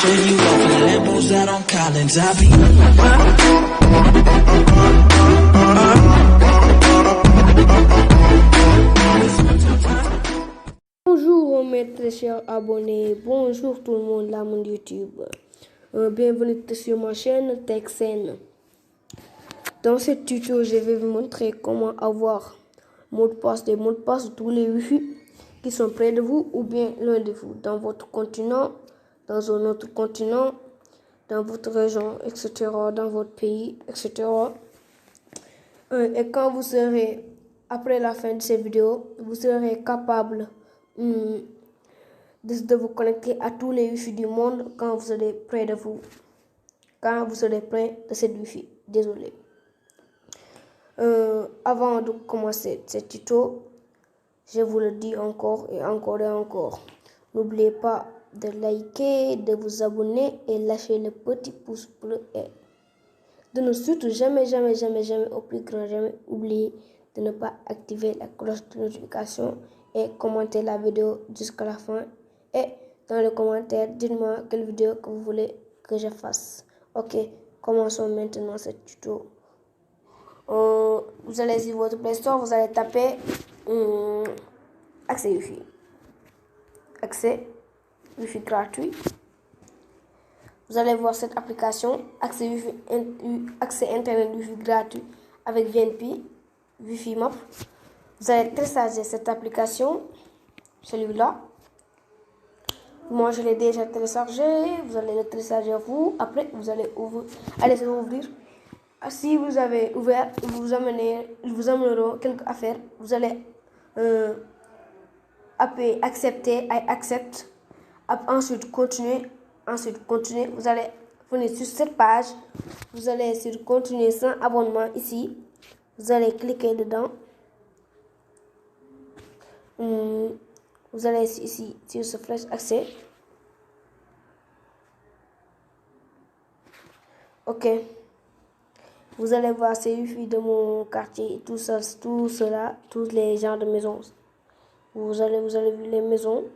for you off the Lambos out on Collins. I be Bonjour mes très chers abonnés, bonjour tout le monde là mon YouTube. Bienvenue sur ma chaîne TechSen. Dans ce tuto, je vais vous montrer comment avoir des mots de passe de tous les Wi-Fi qui sont près de vous ou bien loin de vous, dans votre continent, dans un autre continent, dans votre région, etc., dans votre pays, etc. Et quand vous serez, après la fin de cette vidéo, vous serez capable de vous connecter à tous les Wi-Fi du monde quand vous serez près de vous, quand vous serez près de cette Wi-Fi. Désolé. Avant de commencer ce tuto, je vous le dis encore et encore et encore. N'oubliez pas de liker, de vous abonner et lâcher le petit pouce bleu et de ne surtout jamais au plus grand jamais oublier de ne pas activer la cloche de notification et commenter la vidéo jusqu'à la fin. Et dans les commentaires, dites-moi quelle vidéo que vous voulez que je fasse. Ok, commençons maintenant ce tuto. Vous allez sur votre Play Store, vous allez taper accès Wi-Fi. Accès Wi-Fi gratuit. Vous allez voir cette application, accès Internet Wi-Fi gratuit avec VNP, Wi-Fi Map. Vous allez télécharger cette application, celui-là. Moi, je l'ai déjà téléchargé. Vous allez le télécharger vous. Après, vous allez ouvrir. Si vous avez ouvert, vous amèneront quelques affaires. Vous allez accepter, accepte. Ensuite, continuer. Vous allez venir sur cette page. Vous allez sur continuer sans abonnement ici. Vous allez cliquer dedans. Vous allez ici sur ce flèche accès. Ok. Vous allez voir ces Wi-Fi de mon quartier, tout cela, tous les genres de maisons. Vous allez voir les maisons.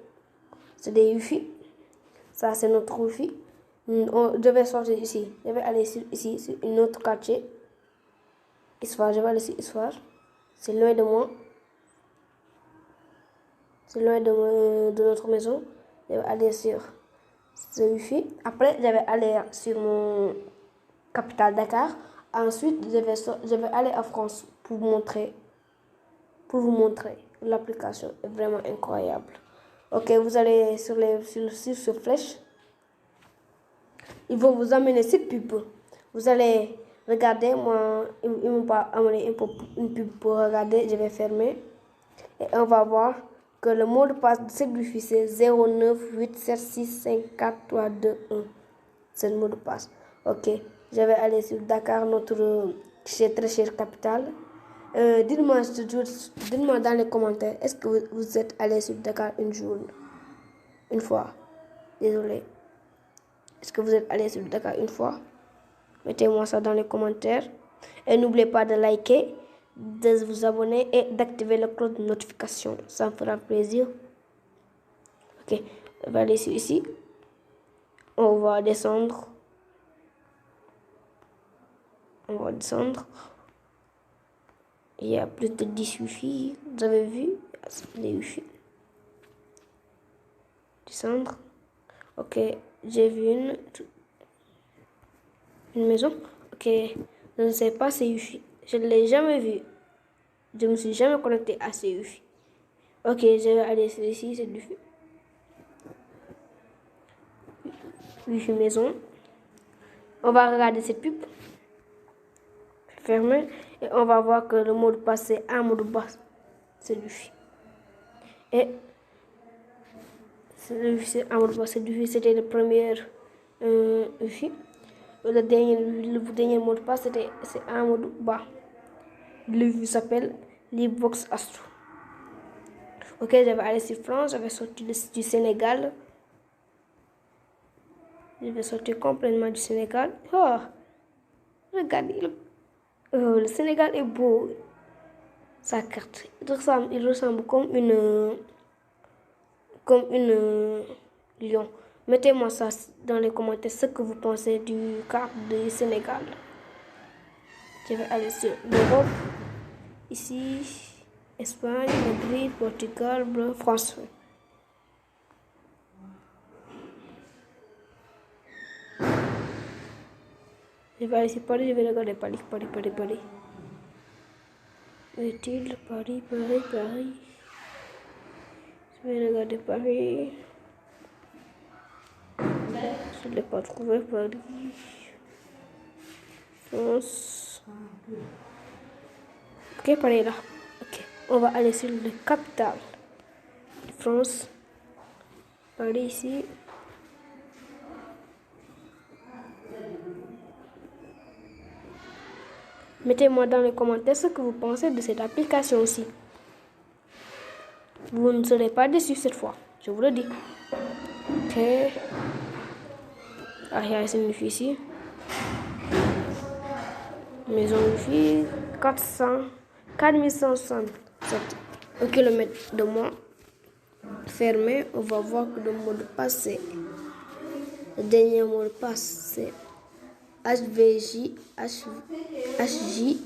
C'est des Wi-Fi. Ça, c'est notre Wi-Fi. Je vais sortir ici. Je vais aller ici, sur une autre quartier. Isfar, je vais aller sur Isfar. C'est loin de moi. C'est loin de notre maison. Je vais aller sur ce Wi-Fi. Après, je vais aller sur mon capitale Dakar. Ensuite, je vais aller en France pour vous montrer. L'application est vraiment incroyable. Ok, vous allez sur ce flèche. Ils vont vous amener cette pub. Vous allez regarder. Moi, ils m'ont pas amené une pub pour regarder. Je vais fermer. Et on va voir que le mot de passe de cette Wi-Fi c'est 0987654321. C'est le mot de passe. Ok, je vais aller sur Dakar, notre très chère capitale. Dites-moi dans les commentaires, est-ce que vous êtes allé sur Dakar une fois? Désolé. Est-ce que vous êtes allé sur Dakar une fois? Mettez-moi ça dans les commentaires. Et n'oubliez pas de liker, de vous abonner et d'activer la cloche de notification. Ça me fera plaisir. Ok, on va aller ici. On va descendre. Il y a plus de 10 Wi-Fi. Vous avez vu les Wi-Fi. Descendre. Ok, j'ai vu une maison. Ok, je ne sais pas ces Wi-Fi. Je ne l'ai jamais vu. Je ne me suis jamais connecté à ces Wi-Fi. Ok, je vais aller ici, c'est Wi-Fi. Wi-Fi maison. On va regarder cette pub. Fermer. Et on va voir que le mot de passe c'est un mot de passe. C'est Wi-Fi. Et c'est un mot de passe. C'était le premier Wi-Fi. Le dernier mot de passe c'est un mot de bas. Le Wi-Fi s'appelle Livebox Astro. Ok, je vais aller sur France. Je vais sortir du Sénégal. Je vais sortir complètement du Sénégal. Oh, regardez, le Sénégal est beau. Sa carte, il ressemble comme une lion. Mettez-moi ça dans les commentaires, ce que vous pensez du carte du Sénégal. Je vais aller sur l'Europe. Ici, Espagne, Madrid, Portugal, France. Je vais aller ici Paris, je vais regarder Paris. Est-il Paris. Je vais regarder Paris. Je ne l'ai pas trouvé, Paris. France. Ok, Paris là. Ok, on va aller sur la capitale. France. Paris ici. Mettez-moi dans les commentaires ce que vous pensez de cette application aussi. Vous ne serez pas déçus cette fois, je vous le dis. Ok. Ah, il y a une wifi ici. Maison wifi 4167 km de moi. Fermé. On va voir que le mot de passe c'est. Le dernier mot de passe c'est HVJ HJVU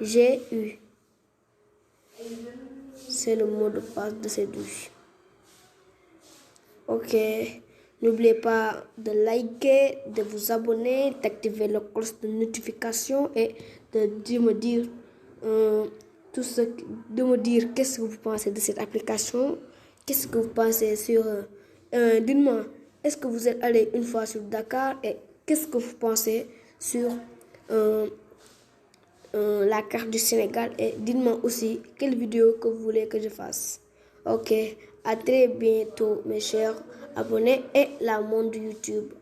GU. C'est le mot de passe de cette douche. Ok. N'oubliez pas de liker, de vous abonner, d'activer la cloche de notification et de me dire qu'est-ce que vous pensez de cette application. Qu'est-ce que vous pensez sur... dites-moi, est-ce que vous êtes allé une fois sur Dakar et qu'est-ce que vous pensez sur la carte du Sénégal et dites-moi aussi quelle vidéo que vous voulez que je fasse. Ok, à très bientôt mes chers abonnés et la monde YouTube.